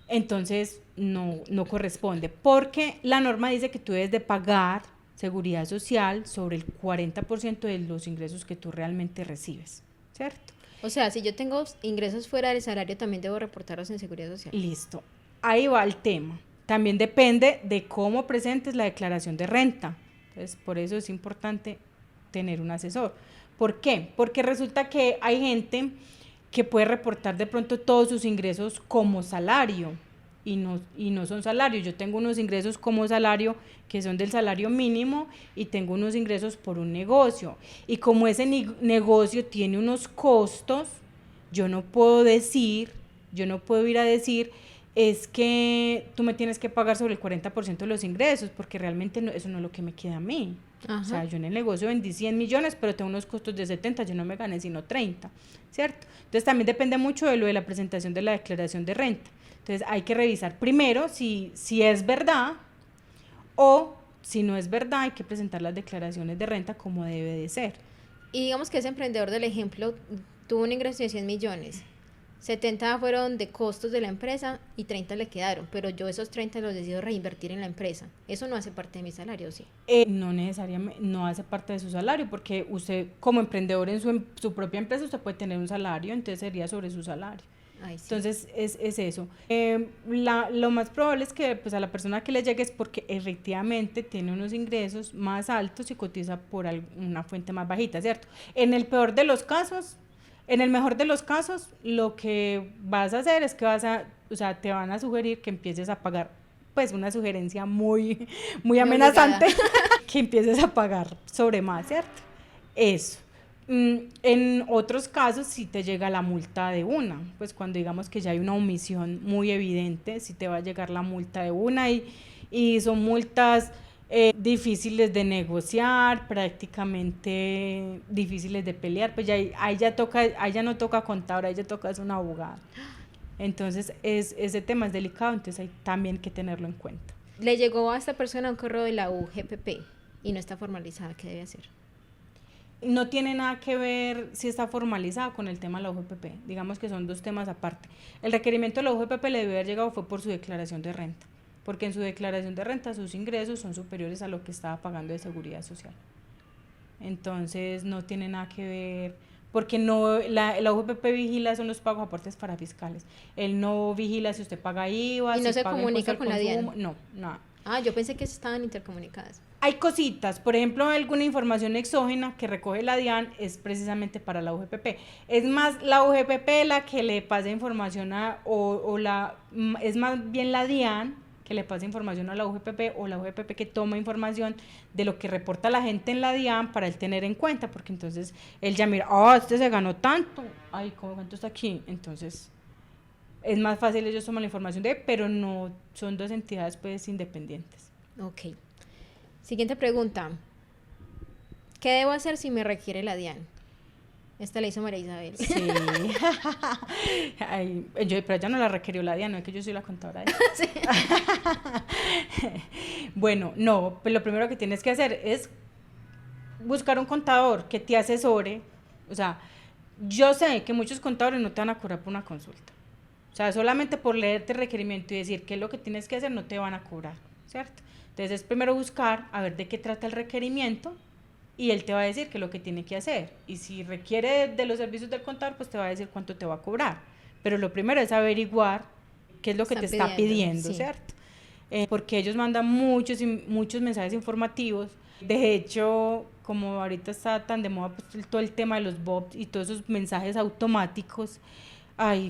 Entonces no corresponde, porque la norma dice que tú debes de pagar seguridad social sobre el 40% de los ingresos que tú realmente recibes, ¿cierto? O sea, si yo tengo ingresos fuera del salario, también debo reportarlos en Seguridad Social. Listo, ahí va el tema. También depende de cómo presentes la declaración de renta. Entonces, por eso es importante tener un asesor. ¿Por qué? Porque resulta que hay gente que puede reportar de pronto todos sus ingresos como salario y no son salarios. Yo tengo unos ingresos como salario que son del salario mínimo y tengo unos ingresos por un negocio. Y como ese negocio tiene unos costos, yo no puedo ir a decir, es que tú me tienes que pagar sobre el 40% de los ingresos, porque realmente eso no es lo que me queda a mí. Ajá. O sea, yo en el negocio vendí 100 millones, pero tengo unos costos de 70, yo no me gané sino 30, ¿cierto? Entonces también depende mucho de lo de la presentación de la declaración de renta. Entonces hay que revisar primero si es verdad, o si no es verdad, hay que presentar las declaraciones de renta como debe de ser. Y digamos que ese emprendedor del ejemplo tuvo un ingreso de 100 millones, 70 fueron de costos de la empresa y 30 le quedaron, pero yo esos 30 los decido reinvertir en la empresa. ¿Eso no hace parte de mi salario, sí? No necesariamente, no hace parte de su salario, porque usted como emprendedor en su propia empresa, usted puede tener un salario, entonces sería sobre su salario. Ay, sí. Entonces es eso. Lo más probable es que pues, a la persona que le llegue es porque efectivamente tiene unos ingresos más altos y cotiza por una fuente más bajita, ¿cierto? En el mejor de los casos, lo que vas a hacer es que te van a sugerir que empieces a pagar, pues una sugerencia muy amenazante, que empieces a pagar sobre más, ¿cierto? Eso. En otros casos sí te llega la multa de una, pues cuando digamos que ya hay una omisión muy evidente, sí te va a llegar la multa de una y son multas difíciles de negociar, prácticamente difíciles de pelear, pues ahí ya no toca contador, ahí ya toca es un abogado. Entonces ese tema es delicado, entonces hay también que tenerlo en cuenta. Le llegó a esta persona un correo de la UGPP y no está formalizada, ¿qué debe hacer? No tiene nada que ver si está formalizada con el tema de la UGPP, digamos que son dos temas aparte. El requerimiento de la UGPP le debe haber llegado fue por su declaración de renta, porque en su declaración de renta sus ingresos son superiores a lo que estaba pagando de seguridad social. Entonces no tiene nada que ver, porque no la UGPP vigila son los pagos aportes para fiscales. Él no vigila si usted paga IVA, y no si se paga comunica con consumo, la DIAN. no, nada. Ah, yo pensé que estaban intercomunicadas. Hay cositas, por ejemplo, alguna información exógena que recoge la DIAN es precisamente para la UGPP. Es más la UGPP la que le pasa información es más bien la DIAN que le pasa información a la UGPP, o la UGPP que toma información de lo que reporta la gente en la DIAN para él tener en cuenta, porque entonces él ya mira, este se ganó tanto, ay, ¿cuánto está aquí? Entonces es más fácil, ellos toman la información de él, pero no son dos entidades pues independientes. Ok. Siguiente pregunta. ¿Qué debo hacer si me requiere la DIAN? Esta la hizo María Isabel. Sí. Ay, pero ella no la requirió la DIAN, no es que yo soy la contadora de ella. Sí. Bueno, no, pues lo primero que tienes que hacer es buscar un contador que te asesore. O sea, yo sé que muchos contadores no te van a cobrar por una consulta. O sea, solamente por leerte el requerimiento y decir qué es lo que tienes que hacer, no te van a cobrar. ¿cierto? Entonces es primero buscar a ver de qué trata el requerimiento y él te va a decir qué es lo que tiene que hacer. Y si requiere de los servicios del contador, pues te va a decir cuánto te va a cobrar. Pero lo primero es averiguar qué es lo que te está pidiendo, sí. ¿cierto? Porque ellos mandan muchos mensajes informativos. De hecho, como ahorita está tan de moda pues, todo el tema de los bots y todos esos mensajes automáticos,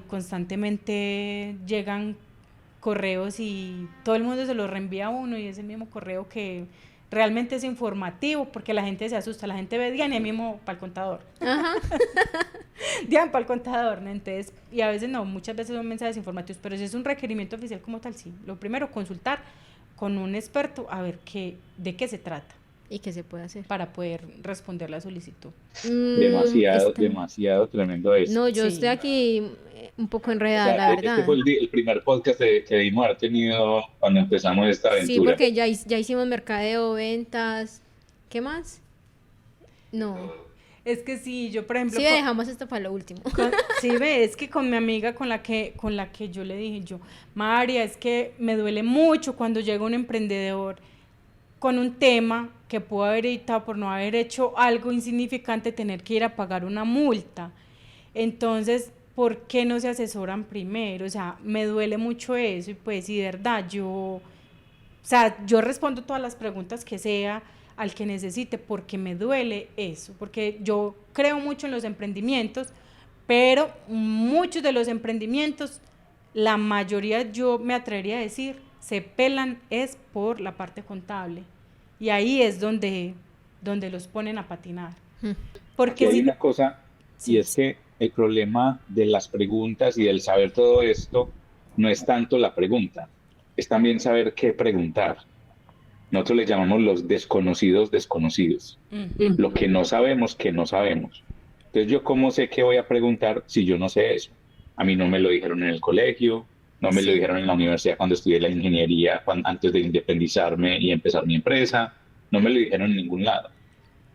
constantemente llegan correos y todo el mundo se los reenvía a uno y ese mismo correo que realmente es informativo porque la gente se asusta, la gente ve Diana mismo para el contador. Ajá. Diana para el contador, ¿no? Entonces, y a veces no, muchas veces son mensajes informativos, pero si es un requerimiento oficial como tal, sí. Lo primero, consultar con un experto a ver de qué se trata. ¿Y qué se puede hacer? Para poder responder la solicitud. Demasiado tremendo eso. No, yo estoy aquí un poco enredada, la verdad. Este fue el primer podcast que debimos haber tenido cuando empezamos esta aventura. Sí, porque ya hicimos mercadeo, ventas, ¿qué más? No. Es que sí, yo por ejemplo... Sí, dejamos esto para lo último. Sí, es que con mi amiga con la que yo le dije María, es que me duele mucho cuando llega un emprendedor con un tema que pudo haber evitado por no haber hecho algo insignificante, tener que ir a pagar una multa. Entonces, ¿por qué no se asesoran primero? O sea, me duele mucho eso y pues, y de verdad, yo respondo todas las preguntas que sea al que necesite porque me duele eso, porque yo creo mucho en los emprendimientos, pero muchos de los emprendimientos, la mayoría yo me atrevería a decir, se pelan es por la parte contable y ahí es donde los ponen a patinar. Porque hay una cosa y es que el problema de las preguntas y del saber todo esto no es tanto la pregunta, es también saber qué preguntar. Nosotros le llamamos los desconocidos. Lo que no sabemos, que no sabemos. Entonces, ¿yo cómo sé qué voy a preguntar si yo no sé eso? A mí no me lo dijeron en el colegio, no me lo dijeron en la universidad cuando estudié la ingeniería, antes de independizarme y empezar mi empresa, no me lo dijeron en ningún lado.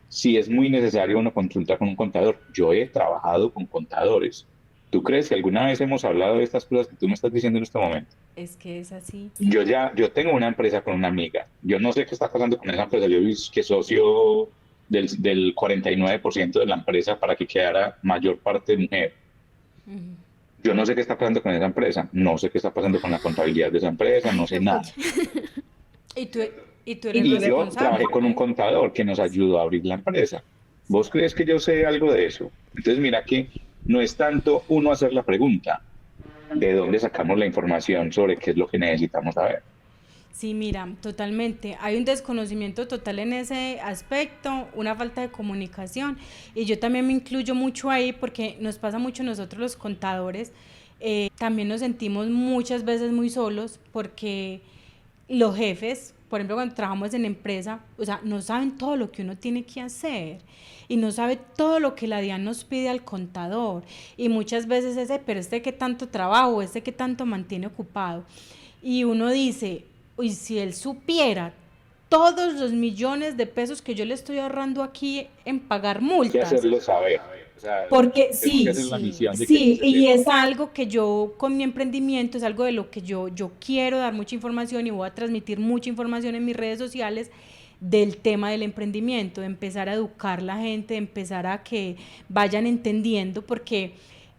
Si es muy necesario uno consultar con un contador, yo he trabajado con contadores. ¿Tú crees que alguna vez hemos hablado de estas cosas que tú me estás diciendo en este momento? Es que es así. Yo tengo una empresa con una amiga. Yo no sé qué está pasando con esa empresa. Yo vi que socio del 49% de la empresa para que quedara mayor parte mujer. Yo no sé qué está pasando con esa empresa. No sé qué está pasando con la contabilidad de esa empresa. No sé nada. ¿Y tú eres y yo trabajé con un contador que nos ayudó a abrir la empresa. ¿Vos crees que yo sé algo de eso? Entonces mira que no es tanto uno hacer la pregunta, de dónde sacamos la información sobre qué es lo que necesitamos saber. Sí, mira, totalmente. Hay un desconocimiento total en ese aspecto, una falta de comunicación y yo también me incluyo mucho ahí porque nos pasa mucho nosotros los contadores, también nos sentimos muchas veces muy solos porque los jefes, por ejemplo, cuando trabajamos en empresa, o sea, no saben todo lo que uno tiene que hacer y no sabe todo lo que la DIAN nos pide al contador y muchas veces pero qué tanto trabajo, qué tanto mantiene ocupado y uno dice, uy, si él supiera todos los millones de pesos que yo le estoy ahorrando aquí en pagar multas. Hay que hacerlo saber. O sea, porque sí, y es sepa. algo que yo con mi emprendimiento, es algo de lo que yo quiero dar mucha información y voy a transmitir mucha información en mis redes sociales del tema del emprendimiento, de empezar a educar a la gente, de empezar a que vayan entendiendo, porque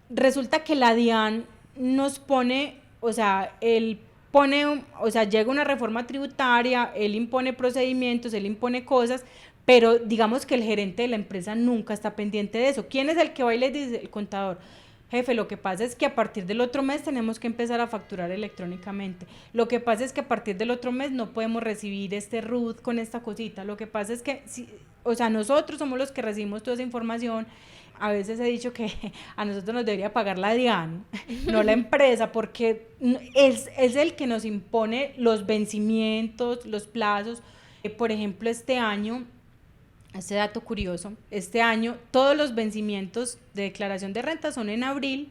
resulta que la DIAN nos pone, o sea, llega una reforma tributaria, él impone procedimientos, él impone cosas, pero digamos que el gerente de la empresa nunca está pendiente de eso. ¿Quién es el que va y le dice? El contador. Jefe, lo que pasa es que a partir del otro mes tenemos que empezar a facturar electrónicamente. Lo que pasa es que a partir del otro mes no podemos recibir RUT con esta cosita. Lo que pasa es que, nosotros somos los que recibimos toda esa información. A veces he dicho que a nosotros nos debería pagar la DIAN, no la empresa, porque es el que nos impone los vencimientos, los plazos. Por ejemplo, este año, este dato curioso, este año todos los vencimientos de declaración de renta son en abril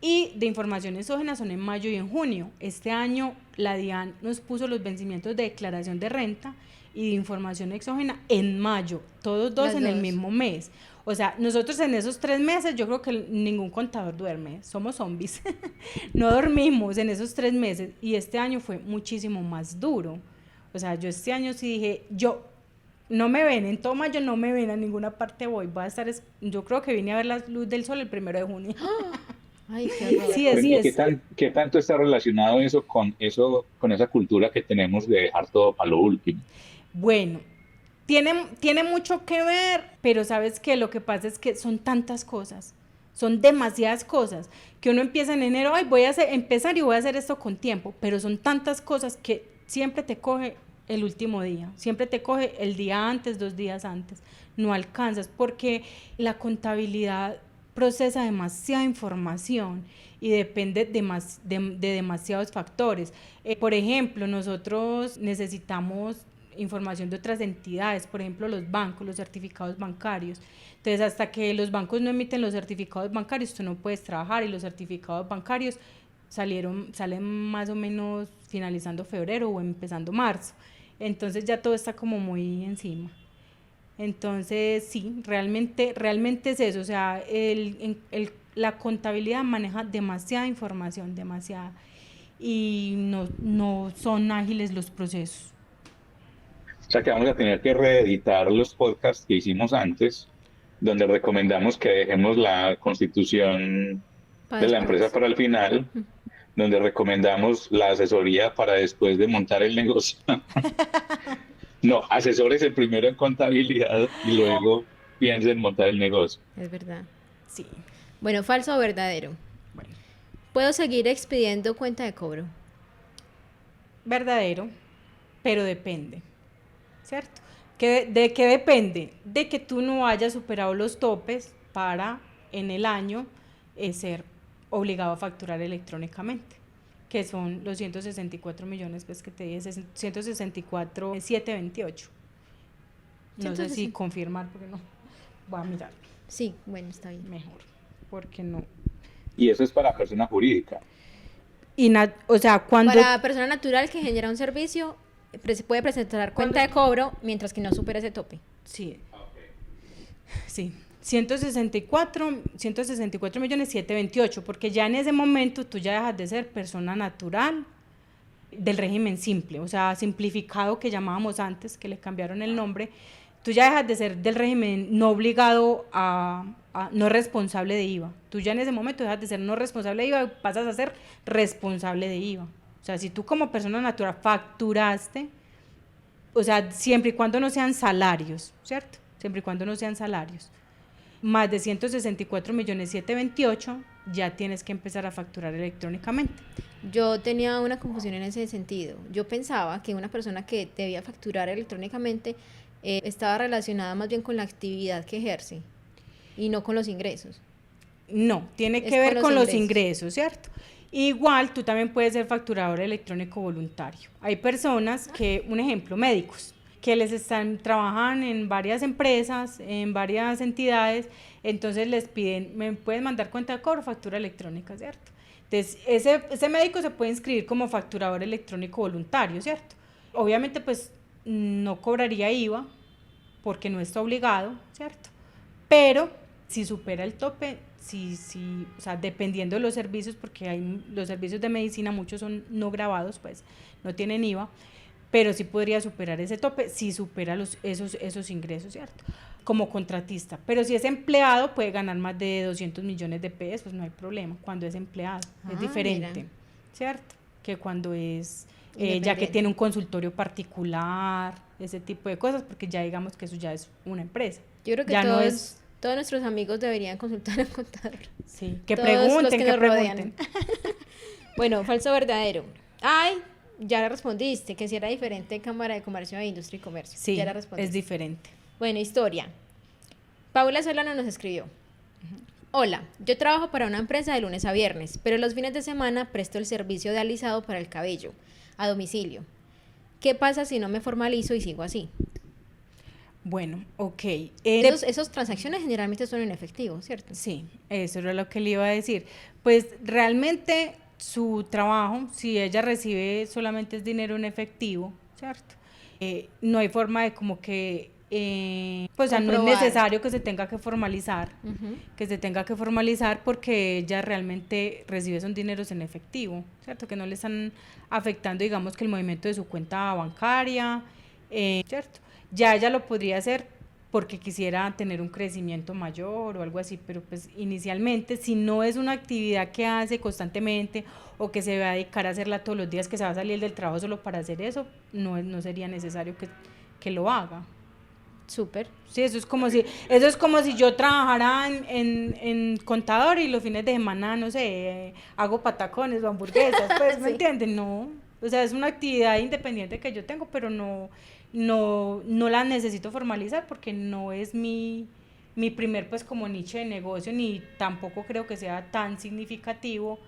y de información exógena son en mayo y en junio. Este año la DIAN nos puso los vencimientos de declaración de renta y de información exógena en mayo, todos dos en el mismo mes. O sea, nosotros en esos 3 meses, yo creo que ningún contador duerme, somos zombies, no dormimos en esos 3 meses y este año fue muchísimo más duro, O sea, yo este año sí dije, yo no me ven, en todo mayo no me ven, a ninguna parte voy a estar, yo creo que vine a ver la luz del sol el 1 de junio. Ay, qué horror. Sí, Bueno, ¿y es, qué tanto está relacionado eso, con esa cultura que tenemos de dejar todo para lo último? bueno, tiene mucho que ver, pero sabes que lo que pasa es que son tantas cosas, son demasiadas cosas, que uno empieza en enero, ay, empezar y voy a hacer esto con tiempo, pero son tantas cosas que siempre te coge el último día, siempre te coge el día antes, 2 días antes, no alcanzas, porque la contabilidad procesa demasiada información y depende de demasiados factores. Por ejemplo, nosotros necesitamos información de otras entidades, por ejemplo los bancos, los certificados bancarios. Entonces, hasta que los bancos no emiten los certificados bancarios, tú no puedes trabajar, y los certificados bancarios salen más o menos finalizando febrero o empezando marzo. Entonces ya todo está como muy encima. Entonces, sí, realmente es eso, o sea, la contabilidad maneja demasiada información, demasiada, y no son ágiles los procesos. O sea que vamos a tener que reeditar los podcasts que hicimos antes, donde recomendamos que dejemos la constitución Para de la empresa después. para el final, donde recomendamos la asesoría para después de montar el negocio. No, asesores el primero en contabilidad y luego piensen en montar el negocio. Es verdad. Sí, Bueno, falso o verdadero. bueno, ¿Puedo seguir expidiendo cuenta de cobro? verdadero, pero depende, ¿cierto? ¿De qué depende? De que tú no hayas superado los topes para en el año ser obligado a facturar electrónicamente, que son los 164 millones, pues que te dije, 164,728. No sé si 160. confirmar, porque no, voy a mirar Sí, bueno, está bien. mejor, porque no. Y eso es para persona jurídica. O sea, cuando... Para persona natural que genera un servicio, puede presentar cuenta de cobro mientras que no supere ese tope. Sí, sí, 164 millones 728, porque ya en ese momento tú ya dejas de ser persona natural del régimen simple, o sea, simplificado que llamábamos antes, que le cambiaron el nombre. Tú ya dejas de ser del régimen no obligado a no responsable de IVA. Tú ya en ese momento dejas de ser no responsable de IVA y pasas a ser responsable de IVA. O sea, si tú como persona natural facturaste, o sea, siempre y cuando no sean salarios, ¿cierto? Siempre y cuando no sean salarios, más de 164 millones 728, ya tienes que empezar a facturar electrónicamente. Yo tenía una confusión en ese sentido. Yo pensaba que una persona que debía facturar electrónicamente estaba relacionada más bien con la actividad que ejerce y no con los ingresos. No, tiene Es que ver con los ingresos. ingresos, ¿cierto? Igual tú también puedes ser facturador electrónico voluntario. Hay personas que, un ejemplo, médicos, que trabajan en varias empresas, en varias entidades, entonces les piden, me pueden mandar cuenta de cobro, factura electrónica, ¿cierto? Entonces, ese médico se puede inscribir como facturador electrónico voluntario, ¿cierto? Obviamente, pues, no cobraría IVA, porque no está obligado, ¿cierto? Pero si supera el tope, o sea, dependiendo de los servicios, porque los servicios de medicina, muchos son no grabados, pues no tienen IVA, pero sí podría superar ese tope si supera esos ingresos, ¿cierto? Como contratista. Pero si es empleado, puede ganar más de 200 millones de pesos, no hay problema, cuando es empleado. Es diferente, Mira. ¿cierto? Que cuando es, ya que Independiente. tiene un consultorio particular, ese tipo de cosas, porque ya digamos que eso ya es una empresa. Yo creo que ya no es, todos nuestros amigos deberían consultar al contador. sí, que Todos los pregunten, que que nos rodean. pregunten. Bueno, falso o verdadero. Ay, ya le respondiste, que si era diferente Cámara de Comercio e Industria y Comercio. Sí, Ya le respondiste. es diferente. Bueno, historia. Paula Solano nos escribió. Hola, yo trabajo para una empresa de lunes a viernes, pero los fines de semana presto el servicio de alisado para el cabello, a domicilio. ¿Qué pasa si no me formalizo y sigo así? Bueno, ok. Esos transacciones generalmente son en efectivo, ¿cierto? Sí, eso era lo que le iba a decir. Pues realmente su trabajo, si ella recibe solamente es dinero en efectivo, ¿cierto? No hay forma de como que pues ya no es Comprobar. necesario que se tenga que formalizar, Ujú. porque ella realmente recibe esos dineros en efectivo, ¿cierto? Que no le están afectando, digamos, que el movimiento de su cuenta bancaria, ¿cierto? Ya ella lo podría hacer porque quisiera tener un crecimiento mayor o algo así, pero pues inicialmente, si no es una actividad que hace constantemente o que se va a dedicar a hacerla todos los días, que se va a salir del trabajo solo para hacer eso, no sería necesario que lo haga. Súper. Sí, eso es como si yo trabajara en contador y los fines de semana, no sé, hago patacones o hamburguesas, pues, ¿me Sí. entienden? No, o sea, es una actividad independiente que yo tengo, pero no la necesito formalizar porque no es mi primer, pues, como nicho de negocio, ni tampoco creo que sea tan significativo,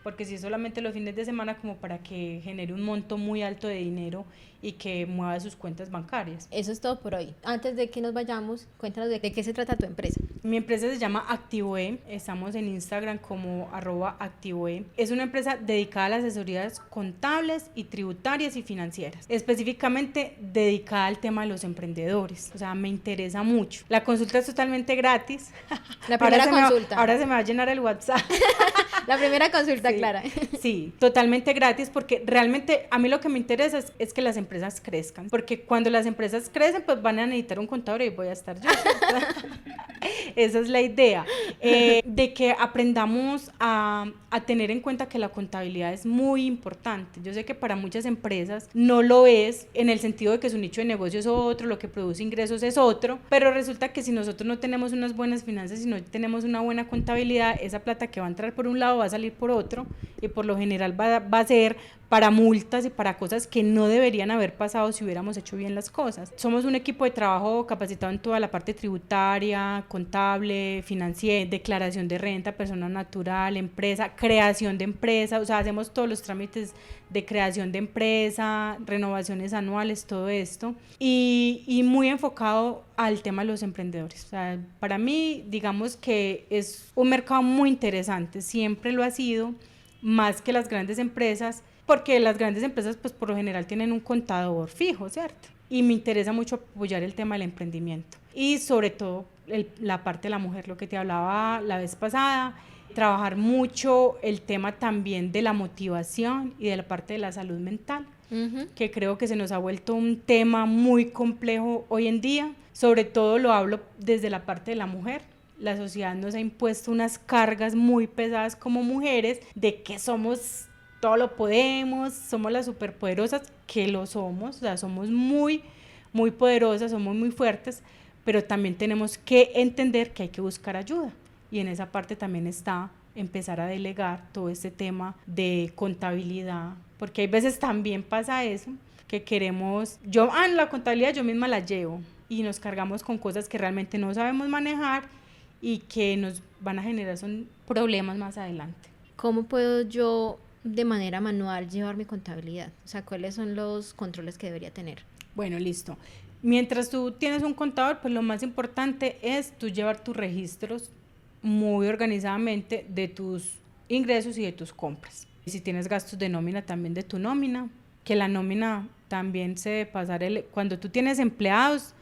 porque si es solamente los fines de semana como para que genere un monto muy alto de dinero y que mueva sus cuentas bancarias. Eso es todo por hoy. Antes de que nos vayamos, cuéntanos de qué se trata tu empresa. Mi empresa se llama ActivoE, estamos en Instagram como @ActivoE. Es una empresa dedicada a las asesorías contables y tributarias y financieras, específicamente dedicada al tema de los emprendedores, o sea, me interesa mucho. La consulta es totalmente gratis. La primera consulta. Ahora se me va a llenar el WhatsApp. La primera consulta, Sí, Clara. sí, totalmente gratis, porque realmente a mí lo que me interesa es que las empresas crezcan, porque cuando las empresas crecen, pues van a necesitar un contador y voy a estar yo. Esa es la idea, de que aprendamos a tener en cuenta que la contabilidad es muy importante. Yo sé que para muchas empresas no lo es, en el sentido de que su nicho de negocio es otro, lo que produce ingresos es otro, pero resulta que si nosotros no tenemos unas buenas finanzas, si no tenemos una buena contabilidad, esa plata que va a entrar por un lado va a salir por otro, y por lo general va a ser para multas y para cosas que no deberían haber pasado si hubiéramos hecho bien las cosas. Somos un equipo de trabajo capacitado en toda la parte tributaria, contable, financiera, declaración de renta, persona natural, empresa, creación de empresa, o sea, hacemos todos los trámites de creación de empresa, renovaciones anuales, todo esto, y muy enfocado al tema de los emprendedores. O sea, para mí, digamos que es un mercado muy interesante, siempre lo ha sido, más que las grandes empresas, porque las grandes empresas pues por lo general tienen un contador fijo, ¿cierto? Y me interesa mucho apoyar el tema del emprendimiento y sobre todo la parte de la mujer, lo que te hablaba la vez pasada, trabajar mucho el tema también de la motivación y de la parte de la salud mental, que creo que se nos ha vuelto un tema muy complejo hoy en día, sobre todo lo hablo desde la parte de la mujer. La sociedad nos ha impuesto unas cargas muy pesadas como mujeres de que somos, todo lo podemos, somos las superpoderosas, que lo somos, o sea, somos muy, muy poderosas, somos muy fuertes, pero también tenemos que entender que hay que buscar ayuda, y en esa parte también está empezar a delegar todo este tema de contabilidad, porque hay veces también pasa eso, que queremos, en la contabilidad yo misma la llevo, y nos cargamos con cosas que realmente no sabemos manejar, y que nos van a generar son problemas más adelante. ¿Cómo puedo yo de manera manual llevar mi contabilidad? O sea, ¿cuáles son los controles que debería tener? Bueno, listo. Mientras tú tienes un contador, pues lo más importante es tú llevar tus registros muy organizadamente de tus ingresos y de tus compras. Y si tienes gastos de nómina, también de tu nómina, que la nómina también se debe pasar, cuando tú tienes empleados,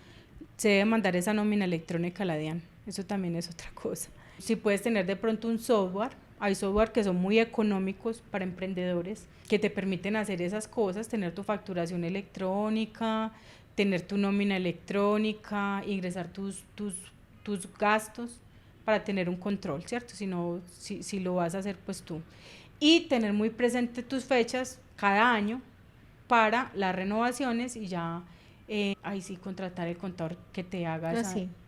se debe mandar esa nómina electrónica a la DIAN. Eso también es otra cosa. Si puedes tener de pronto un software, hay software que son muy económicos para emprendedores, que te permiten hacer esas cosas, tener tu facturación electrónica, tener tu nómina electrónica, ingresar tus gastos para tener un control, ¿cierto? Si lo vas a hacer pues tú. Y tener muy presente tus fechas cada año para las renovaciones, y ya ahí sí contratar el contador que te haga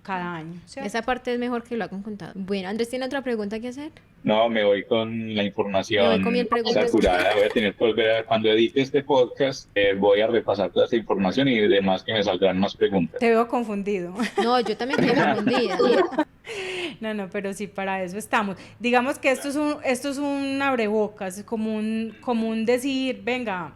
cada año, ¿cierto? Esa parte es mejor que lo haga un contador. Bueno, Andrés, ¿tiene otra pregunta que hacer? No, me voy con la información Me voy con 1000 preguntas. saturada. Voy a tener que volver cuando edite este podcast, voy a repasar toda esta información y demás que me saldrán más preguntas. Te veo confundido. No, yo también estoy confundida. No, pero sí, para eso estamos. Digamos que esto es un abrebocas, es como un decir, venga,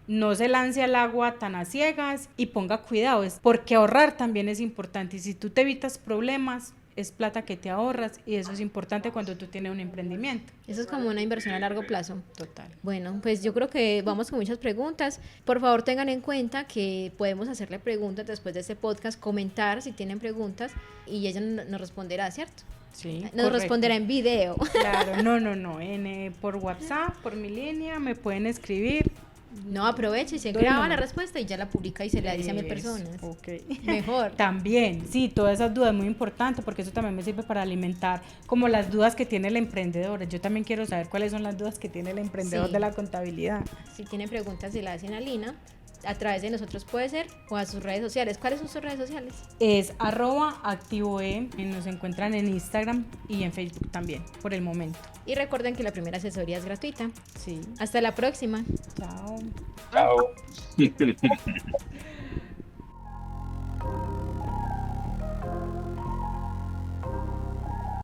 no se lance al agua tan a ciegas y ponga cuidado, porque ahorrar también es importante, y si tú te evitas problemas, es plata que te ahorras y eso es importante cuando tú tienes un emprendimiento. Eso es como una inversión a largo plazo. Total. Bueno, pues yo creo que vamos con muchas preguntas. Por favor, tengan en cuenta que podemos hacerle preguntas después de este podcast, comentar si tienen preguntas y ella nos responderá, ¿cierto? Sí, Nos correcto. responderá en video. Claro, no, por WhatsApp, por mi línea, me pueden escribir. No, aproveche y se Doy graba número. la respuesta y ya la publica y se la dice a 1000 personas. Ok. Mejor. También, sí, todas esas dudas muy importantes porque eso también me sirve para alimentar como las dudas que tiene el emprendedor. Yo también quiero saber cuáles son las dudas que tiene el emprendedor Sí. de la contabilidad. Si tienen preguntas, se la hacen a Lina. A través de nosotros puede ser o a sus redes sociales. ¿Cuáles son sus redes sociales? Es @activoe, nos encuentran en Instagram y en Facebook también, por el momento. Y recuerden que la primera asesoría es gratuita. Sí, Hasta la próxima. chao. Chao.